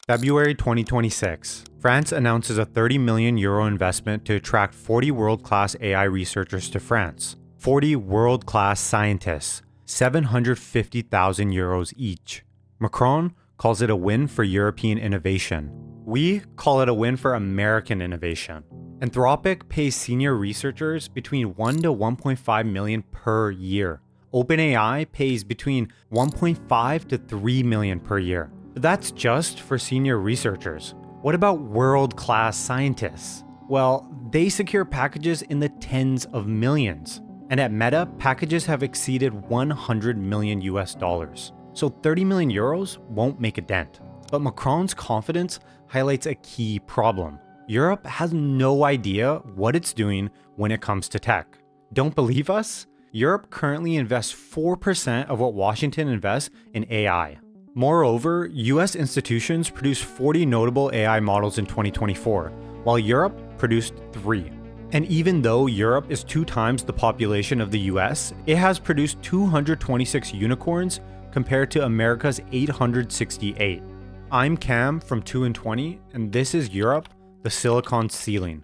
February 2026, France announces a €30 million investment to attract 40 world-class AI researchers to France. 40 world-class scientists, €750,000 each. Macron calls it a win for European innovation. We call it a win for American innovation. Anthropic pays senior researchers between $1 to $1.5 million per year. OpenAI pays between $1.5 to $3 million per year. But that's just for senior researchers. What about world-class scientists? Well, they secure packages in the tens of millions. And at Meta, packages have exceeded $100 million. So €30 million won't make a dent. But Macron's confidence highlights a key problem. Europe has no idea what it's doing when it comes to tech. Don't believe us? Europe currently invests 4% of what Washington invests in AI. Moreover, US institutions produced 40 notable AI models in 2024, while Europe produced 3. And even though Europe is 2 times the population of the US, it has produced 226 unicorns compared to America's 868. I'm Cam from 2 and 20, and this is Europe, the Silicon Ceiling.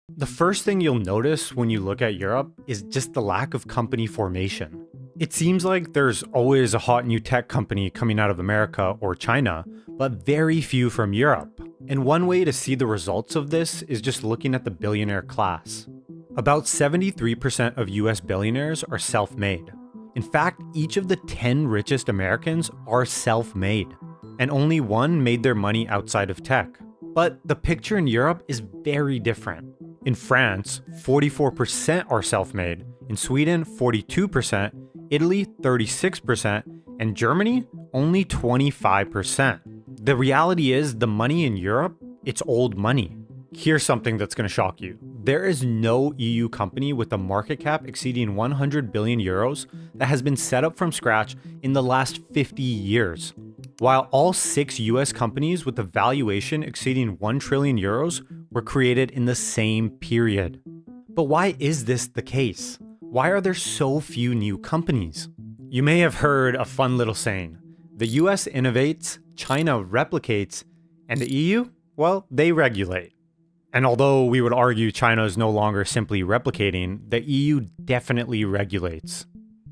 The first thing you'll notice when you look at Europe is just the lack of company formation. It seems like there's always a hot new tech company coming out of America or China, but very few from Europe. And one way to see the results of this is just looking at the billionaire class. About 73% of US billionaires are self-made. In fact, each of the 10 richest Americans are self-made, and only one made their money outside of tech. But the picture in Europe is very different. In France, 44% are self-made, in Sweden, 42%, Italy, 36%, and Germany, only 25%. The reality is, the money in Europe, it's old money. Here's something that's going to shock you. There is no EU company with a market cap exceeding €100 billion that has been set up from scratch in the last 50 years. While all 6 US companies with a valuation exceeding €1 trillion were created in the same period. But why is this the case? Why are there so few new companies? You may have heard a fun little saying. The US innovates, China replicates, and the EU, well, they regulate. And although we would argue China is no longer simply replicating, the EU definitely regulates.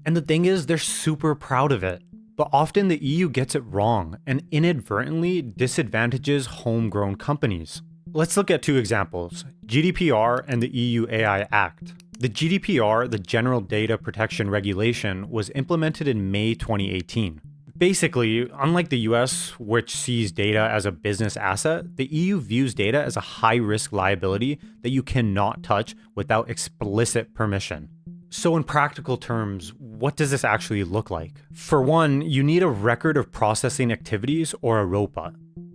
And the thing is, they're super proud of it. But often the EU gets it wrong and inadvertently disadvantages homegrown companies. Let's look at 2 examples, GDPR and the EU AI Act. The GDPR, the General Data Protection Regulation, was implemented in May 2018. Basically, unlike the US, which sees data as a business asset, the EU views data as a high-risk liability that you cannot touch without explicit permission. So in practical terms, what does this actually look like? For one, you need a record of processing activities, or a ROPA.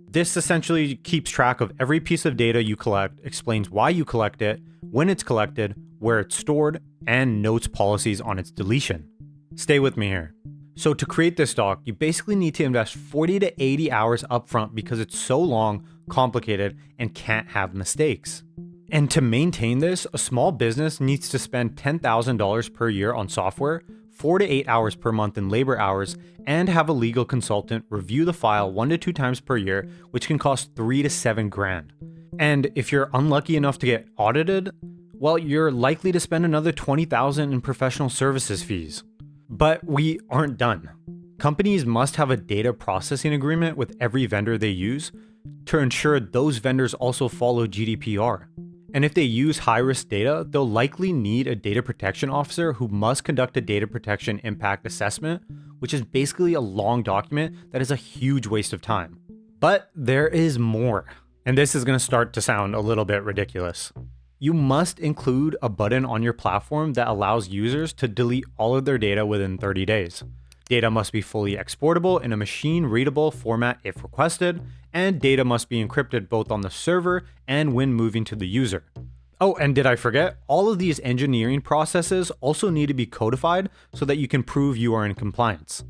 This essentially keeps track of every piece of data you collect, explains why you collect it, when it's collected, where it's stored, and notes policies on its deletion. Stay with me here. So to create this doc, you basically need to invest 40 to 80 hours upfront because it's so long, complicated, and can't have mistakes. And to maintain this, a small business needs to spend $10,000 per year on software, 4 to 8 hours per month in labor hours, and have a legal consultant review the file 1 to 2 times per year, which can cost $3 to $7 grand. And if you're unlucky enough to get audited, well, you're likely to spend another $20,000 in professional services fees. But we aren't done. Companies must have a data processing agreement with every vendor they use to ensure those vendors also follow GDPR. And if they use high-risk data, they'll likely need a data protection officer who must conduct a data protection impact assessment, which is basically a long document that is a huge waste of time. But there is more. And this is going to start to sound a little bit ridiculous. You must include a button on your platform that allows users to delete all of their data within 30 days. Data must be fully exportable in a machine-readable format if requested, and data must be encrypted both on the server and when moving to the user. Oh, and did I forget? All of these engineering processes also need to be codified so that you can prove you are in compliance.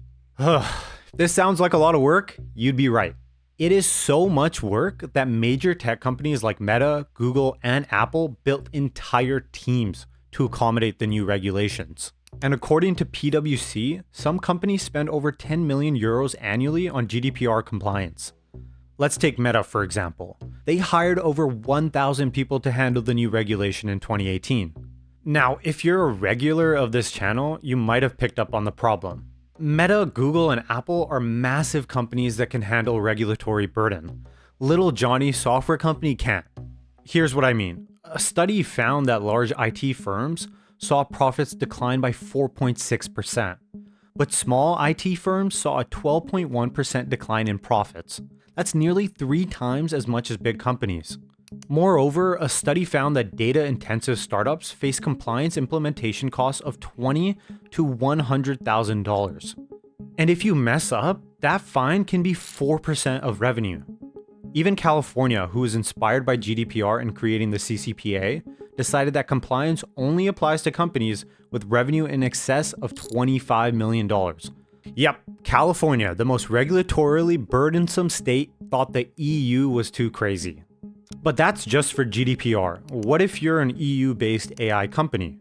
This sounds like a lot of work. You'd be right. It is so much work that major tech companies like Meta, Google, and Apple built entire teams to accommodate the new regulations. And according to PwC, some companies spend over 10 million euros annually on GDPR compliance. Let's take Meta, for example. They hired over 1,000 people to handle the new regulation in 2018. Now, if you're a regular of this channel, you might have picked up on the problem. Meta, Google, and Apple are massive companies that can handle regulatory burden. Little Johnny software company can't. Here's what I mean. A study found that large IT firms saw profits decline by 4.6%, but small IT firms saw a 12.1% decline in profits. That's nearly 3 times as much as big companies. Moreover, a study found that data-intensive startups face compliance implementation costs of $20,000 to $100,000. And if you mess up, that fine can be 4% of revenue. Even California, who was inspired by GDPR in creating the CCPA, decided that compliance only applies to companies with revenue in excess of $25 million. Yep, California, the most regulatorily burdensome state, thought the EU was too crazy. But that's just for GDPR. What if you're an EU-based AI company?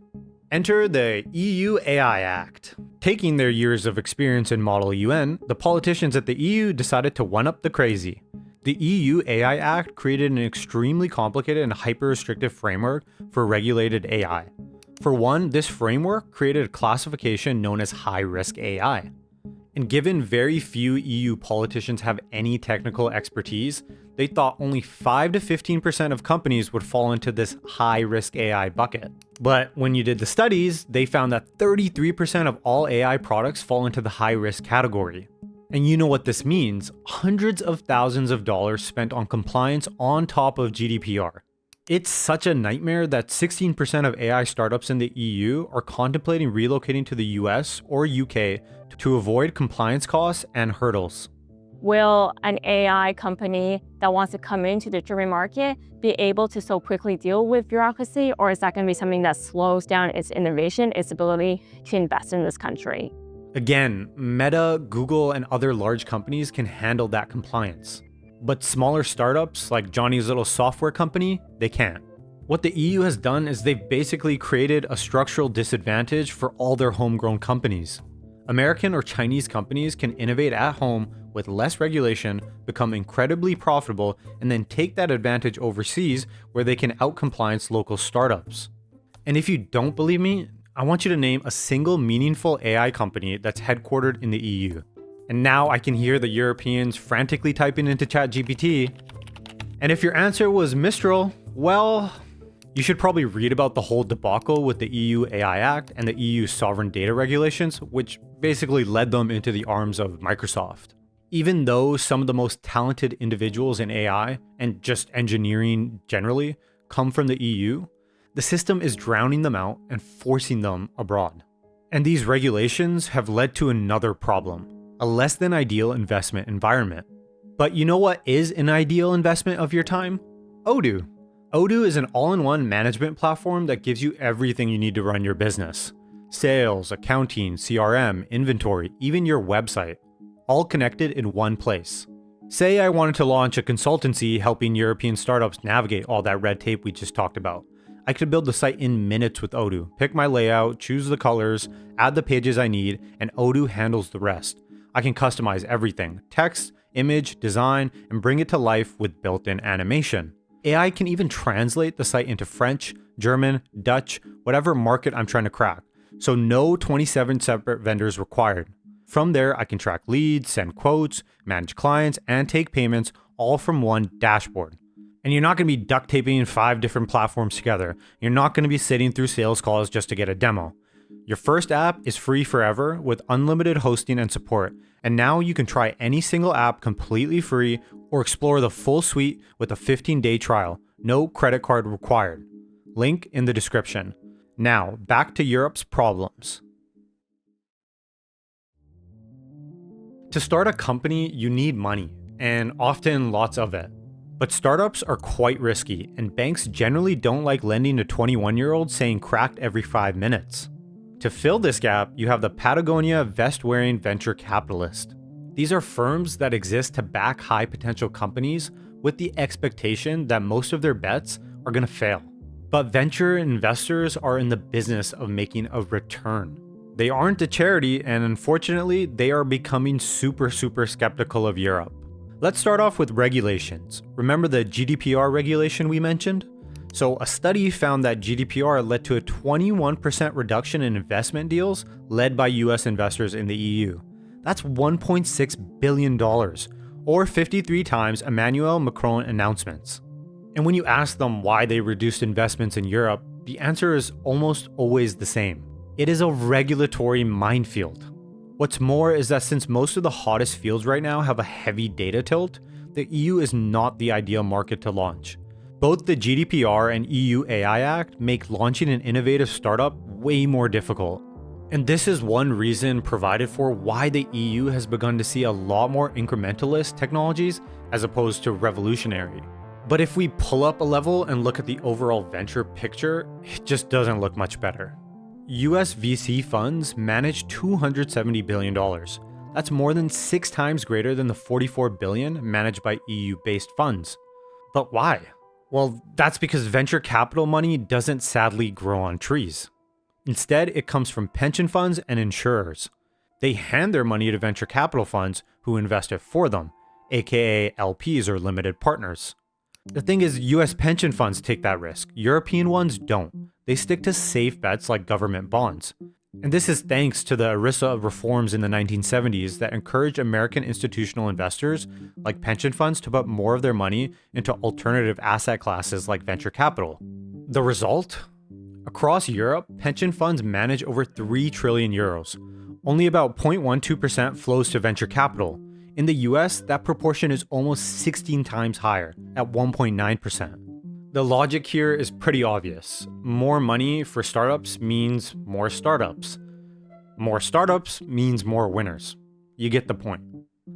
Enter the EU AI Act. Taking their years of experience in Model UN, the politicians at the EU decided to one-up the crazy. The EU AI Act created an extremely complicated and hyper-restrictive framework for regulated AI. For one, this framework created a classification known as high-risk AI. And given very few EU politicians have any technical expertise, they thought only 5 to 15% of companies would fall into this high-risk AI bucket. But when you did the studies, they found that 33% of all AI products fall into the high-risk category. And you know what this means, hundreds of thousands of dollars spent on compliance on top of GDPR. It's such a nightmare that 16% of AI startups in the EU are contemplating relocating to the US or UK to avoid compliance costs and hurdles. Will an AI company that wants to come into the German market be able to so quickly deal with bureaucracy, or is that going to be something that slows down its innovation, its ability to invest in this country? Again, Meta, Google, and other large companies can handle that compliance. But smaller startups like Johnny's little software company, they can't. What the EU has done is they've basically created a structural disadvantage for all their homegrown companies. American or Chinese companies can innovate at home with less regulation, become incredibly profitable, and then take that advantage overseas where they can out-compliance local startups. And if you don't believe me, I want you to name a single meaningful AI company that's headquartered in the EU. And now I can hear the Europeans frantically typing into ChatGPT. And if your answer was Mistral, well, you should probably read about the whole debacle with the EU AI Act and the EU sovereign data regulations, which basically led them into the arms of Microsoft. Even though some of the most talented individuals in AI and just engineering generally come from the EU, the system is drowning them out and forcing them abroad. And these regulations have led to another problem, a less than ideal investment environment. But you know what is an ideal investment of your time? Odoo. Odoo is an all-in-one management platform that gives you everything you need to run your business. Sales, accounting, CRM, inventory, even your website, all connected in one place. Say I wanted to launch a consultancy helping European startups navigate all that red tape we just talked about. I could build the site in minutes with Odoo, pick my layout, choose the colors, add the pages I need, and Odoo handles the rest. I can customize everything, text, image, design, and bring it to life with built-in animation. AI can even translate the site into French, German, Dutch, whatever market I'm trying to crack. So no 27 separate vendors required. From there, I can track leads, send quotes, manage clients, and take payments all from one dashboard. And you're not going to be duct taping 5 different platforms together. You're not going to be sitting through sales calls just to get a demo. Your first app is free forever with unlimited hosting and support. And now you can try any single app completely free or explore the full suite with a 15-day trial. No credit card required. Link in the description. Now, back to Europe's problems. To start a company, you need money, and often lots of it. But startups are quite risky, and banks generally don't like lending to 21-year-olds saying cracked every 5 minutes. To fill this gap, you have the Patagonia vest-wearing venture capitalist. These are firms that exist to back high-potential companies with the expectation that most of their bets are going to fail. But venture investors are in the business of making a return. They aren't a charity, and unfortunately, they are becoming super skeptical of Europe. Let's start off with regulations. Remember the GDPR regulation we mentioned? So a study found that GDPR led to a 21% reduction in investment deals led by US investors in the EU. That's $1.6 billion, or 53 times Emmanuel Macron announcements. And when you ask them why they reduced investments in Europe, the answer is almost always the same. It is a regulatory minefield. What's more is that since most of the hottest fields right now have a heavy data tilt, the EU is not the ideal market to launch. Both the GDPR and EU AI Act make launching an innovative startup way more difficult. And this is one reason provided for why the EU has begun to see a lot more incrementalist technologies as opposed to revolutionary. But if we pull up a level and look at the overall venture picture, it just doesn't look much better. US VC funds manage $270 billion. That's more than 6 times greater than the $44 billion managed by EU-based funds. But why? Well, that's because venture capital money doesn't sadly grow on trees. Instead, it comes from pension funds and insurers. They hand their money to venture capital funds who invest it for them, aka LPs or limited partners. The thing is, US pension funds take that risk. European ones don't. They stick to safe bets like government bonds. And this is thanks to the ERISA reforms in the 1970s that encouraged American institutional investors, like pension funds, to put more of their money into alternative asset classes like venture capital. The result? Across Europe, pension funds manage over 3 trillion euros. Only about 0.12% flows to venture capital. In the US, that proportion is almost 16 times higher, at 1.9%. The logic here is pretty obvious. More money for startups means more startups. More startups means more winners. You get the point.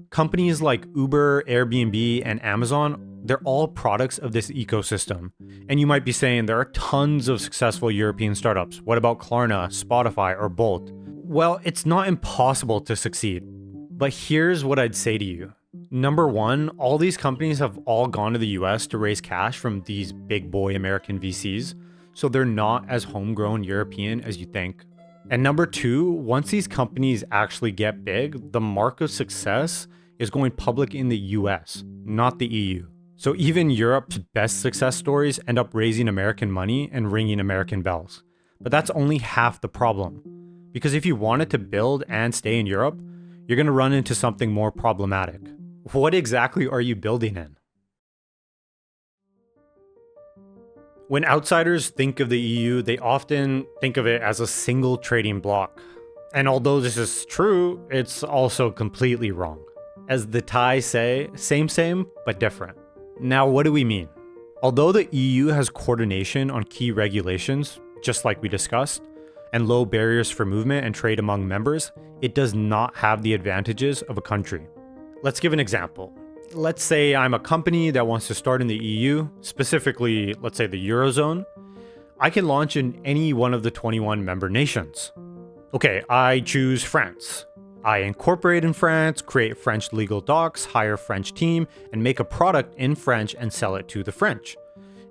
Companies like Uber, Airbnb, and Amazon, they're all products of this ecosystem. And you might be saying there are tons of successful European startups. What about Klarna, Spotify, or Bolt? Well, it's not impossible to succeed. But here's what I'd say to you. Number one, all these companies have all gone to the US to raise cash from these big boy American VCs, so they're not as homegrown European as you think. And number two, once these companies actually get big, the mark of success is going public in the US, not the EU. So even Europe's best success stories end up raising American money and ringing American bells. But that's only half the problem. Because if you wanted to build and stay in Europe, you're going to run into something more problematic. What exactly are you building in? When outsiders think of the EU, they often think of it as a single trading bloc. And although this is true, it's also completely wrong. As the Thai say, same, but different. Now, what do we mean? Although the EU has coordination on key regulations, just like we discussed, and low barriers for movement and trade among members, it does not have the advantages of a country. Let's give an example. Let's say I'm a company that wants to start in the EU, specifically, let's say the Eurozone. I can launch in any one of the 21 member nations. Okay, I choose France. I incorporate in France, create French legal docs, hire a French team, and make a product in French and sell it to the French.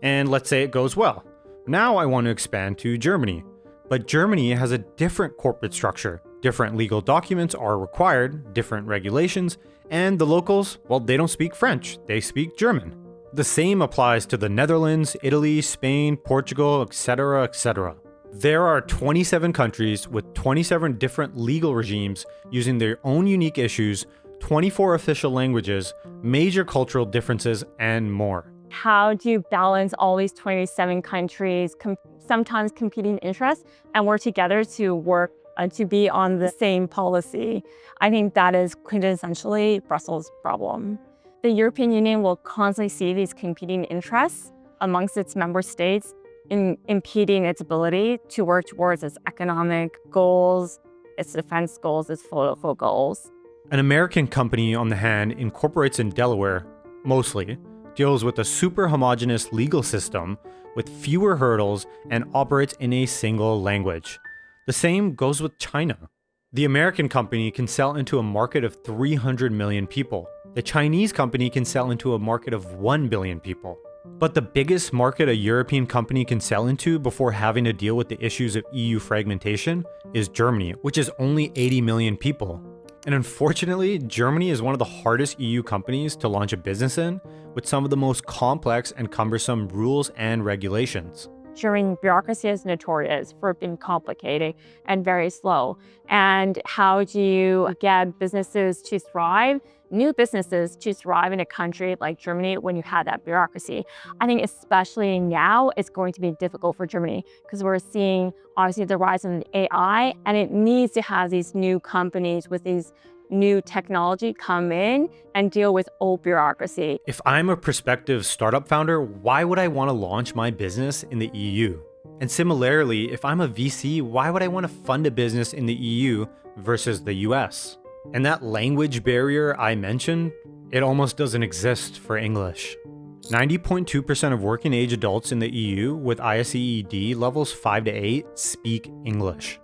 And let's say it goes well. Now I want to expand to Germany. But Germany has a different corporate structure. Different legal documents are required, different regulations, and the locals, well, they don't speak French, they speak German. The same applies to the Netherlands, Italy, Spain, Portugal, etc., etc. There are 27 countries with 27 different legal regimes using their own unique issues, 24 official languages, major cultural differences, and more. How do you balance all these 27 countries, sometimes competing interests, and work together to work to be on the same policy? I think that is quintessentially Brussels' problem. The European Union will constantly see these competing interests amongst its member states impeding its ability to work towards its economic goals, its defense goals, its political goals. An American company, on the hand, incorporates in Delaware, mostly, deals with a super homogeneous legal system with fewer hurdles and operates in a single language. The same goes with China. The American company can sell into a market of 300 million people. The Chinese company can sell into a market of 1 billion people. But the biggest market a European company can sell into before having to deal with the issues of EU fragmentation is Germany, which is only 80 million people. And unfortunately, Germany is one of the hardest EU companies to launch a business in, with some of the most complex and cumbersome rules and regulations. German bureaucracy is notorious for being complicated and very slow. And how do you get businesses to thrive, new businesses to thrive in a country like Germany when you have that bureaucracy? I think especially now, it's going to be difficult for Germany because we're seeing obviously the rise in AI, and it needs to have these new companies with these new technology come in and deal with old bureaucracy. If I'm a prospective startup founder, why would I want to launch my business in the EU? And similarly, if I'm a VC, why would I want to fund a business in the EU versus the US? And that language barrier I mentioned, it almost doesn't exist for English. 90.2% of working age adults in the EU with ISEED levels 5 to 8 speak English.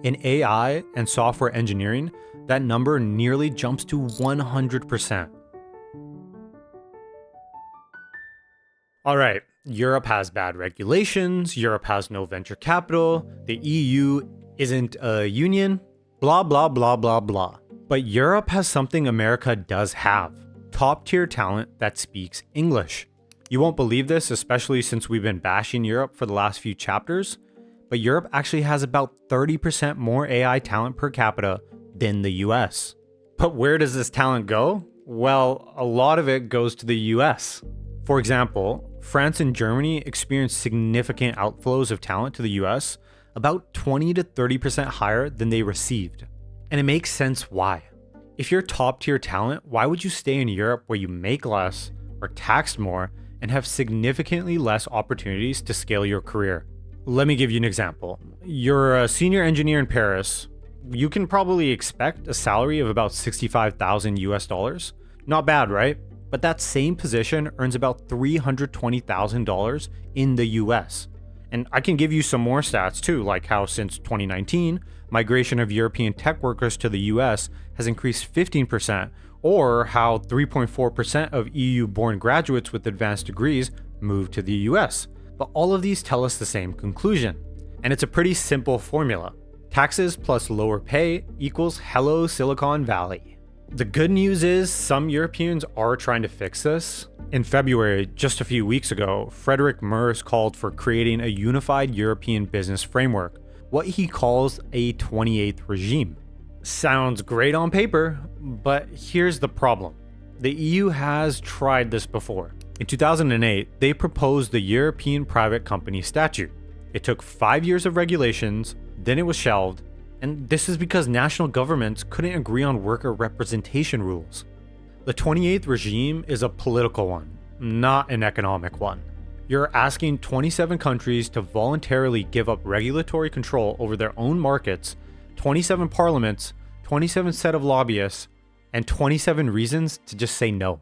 In AI and software engineering, that number nearly jumps to 100%. All right, Europe has bad regulations, Europe has no venture capital, the EU isn't a union, blah, blah, blah, blah, blah. But Europe has something America does have: top-tier talent that speaks English. You won't believe this, especially since we've been bashing Europe for the last few chapters, but Europe actually has about 30% more AI talent per capita than the US. But where does this talent go? Well, a lot of it goes to the US. For example, France and Germany experienced significant outflows of talent to the US, about 20 to 30% higher than they received. And it makes sense why. If you're top tier talent, why would you stay in Europe where you make less, are taxed more, and have significantly less opportunities to scale your career? Let me give you an example. You're a senior engineer in Paris. You can probably expect a salary of about 65,000 US dollars. Not bad, right? But that same position earns about $320,000 in the US. And I can give you some more stats too, like how since 2019, migration of European tech workers to the US has increased 15%, or how 3.4% of EU-born graduates with advanced degrees moved to the US. But all of these tell us the same conclusion. And it's a pretty simple formula. Taxes plus lower pay equals hello Silicon Valley. The good news is some Europeans are trying to fix this. In February, just a few weeks ago, Friedrich Merz called for creating a unified European business framework, what he calls a 28th regime. Sounds great on paper, but here's the problem. The EU has tried this before. In 2008, they proposed the European Private Company Statute. It took 5 years of regulations, then it was shelved, and this is because national governments couldn't agree on worker representation rules. The 28th regime is a political one, not an economic one. You're asking 27 countries to voluntarily give up regulatory control over their own markets, 27 parliaments, 27 set of lobbyists, and 27 reasons to just say no.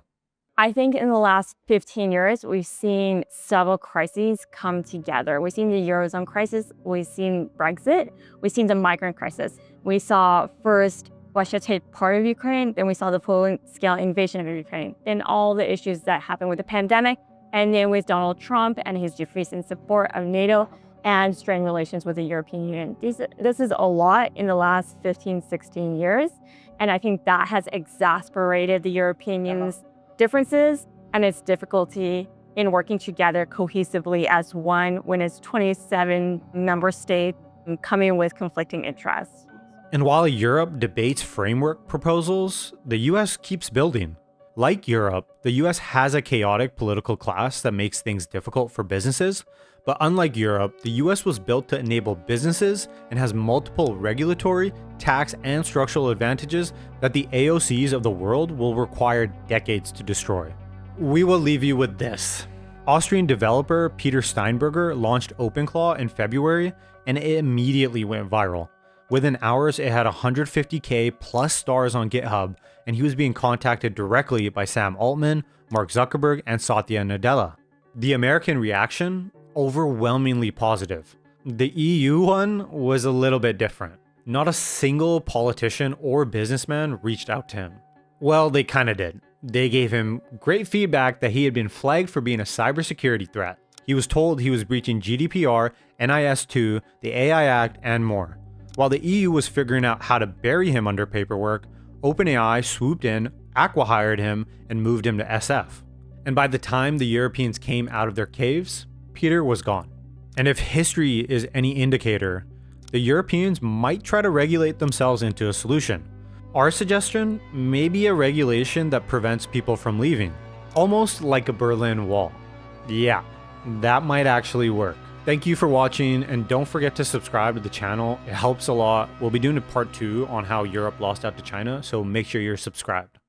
I think in the last 15 years, we've seen several crises come together. We've seen the Eurozone crisis, we've seen Brexit, we've seen the migrant crisis. We saw first Russia take part of Ukraine, then we saw the full-scale invasion of Ukraine, then all the issues that happened with the pandemic, and then with Donald Trump and his decreasing support of NATO and strained relations with the European Union. This is a lot in the last 15, 16 years, and I think that has exacerbated the European Union's differences and its difficulty in working together cohesively as one when it's 27 member states coming with conflicting interests. And while Europe debates framework proposals, the US keeps building. Like Europe, the US has a chaotic political class that makes things difficult for businesses, but unlike Europe, the US was built to enable businesses and has multiple regulatory, tax, and structural advantages that the AOCs of the world will require decades to destroy. We will leave you with this. Austrian developer Peter Steinberger launched OpenClaw in February, and it immediately went viral. Within hours, it had 150K plus stars on GitHub, and he was being contacted directly by Sam Altman, Mark Zuckerberg, and Satya Nadella. The American reaction? Overwhelmingly positive. The EU one was a little bit different. Not a single politician or businessman reached out to him. Well, they kinda did. They gave him great feedback that he had been flagged for being a cybersecurity threat. He was told he was breaching GDPR, NIS2, the AI Act, and more. While the EU was figuring out how to bury him under paperwork, OpenAI swooped in, acqui-hired him, and moved him to SF. And by the time the Europeans came out of their caves, Peter was gone. And if history is any indicator, the Europeans might try to regulate themselves into a solution. Our suggestion may be a regulation that prevents people from leaving, almost like a Berlin Wall. Yeah, that might actually work. Thank you for watching, and don't forget to subscribe to the channel. It helps a lot. We'll be doing a part 2 on how Europe lost out to China, so make sure you're subscribed.